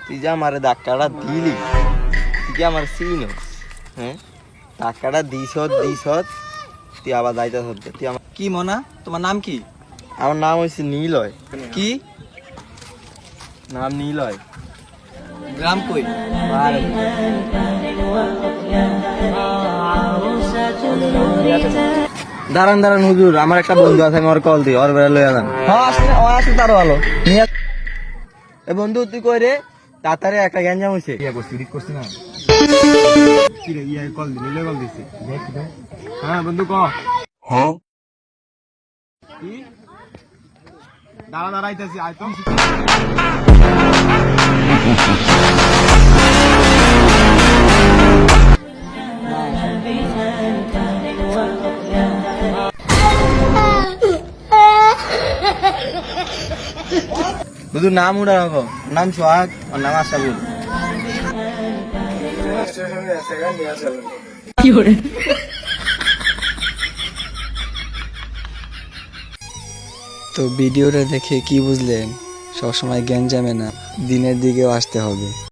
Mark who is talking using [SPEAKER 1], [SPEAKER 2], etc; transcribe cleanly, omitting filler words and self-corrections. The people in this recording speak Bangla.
[SPEAKER 1] তুই যে আমার ধাক্কাটা দিলি, তুই যে আমার চিনস, হ্যাঁ ধাক্কাটা দিস তুই আবার যাইতে হচ্ছে। তুই আমার
[SPEAKER 2] কি মনা, তোমার নাম কি?
[SPEAKER 1] আমার নাম হয়েছে নীলয়।
[SPEAKER 2] কি
[SPEAKER 1] নাম নীলয়।
[SPEAKER 2] গ্রাম কই?
[SPEAKER 1] দাঁড়ান দাঁড়ান হুজুর, আমার একটা বন্ধু আছে, আমি ওর কল দিই, ওর বেড়া লইয়া যান।
[SPEAKER 2] হ্যাঁ আসলে ও আসলে তারও ভালো নিয়ে
[SPEAKER 1] এ বন্ধু তুই কই রে? তাড়াতাড়ি একটা গ্যাঞ্জাম হয়েছে। কি রে ইয়া কল দিলি, কল দিছি। হ্যাঁ বন্ধু ক। হ্যাঁ কি? দাঁড়াইতেছি আয় তো। বুঝু নাম উড়া রাখো, নাম সোহাগ, ওর নাম আশাবুল।
[SPEAKER 2] তো ভিডিওটা দেখে কি বুঝলেন? সবসময় গ্যাঞ্জামে না, দিনের দিকেও আসতে হবে।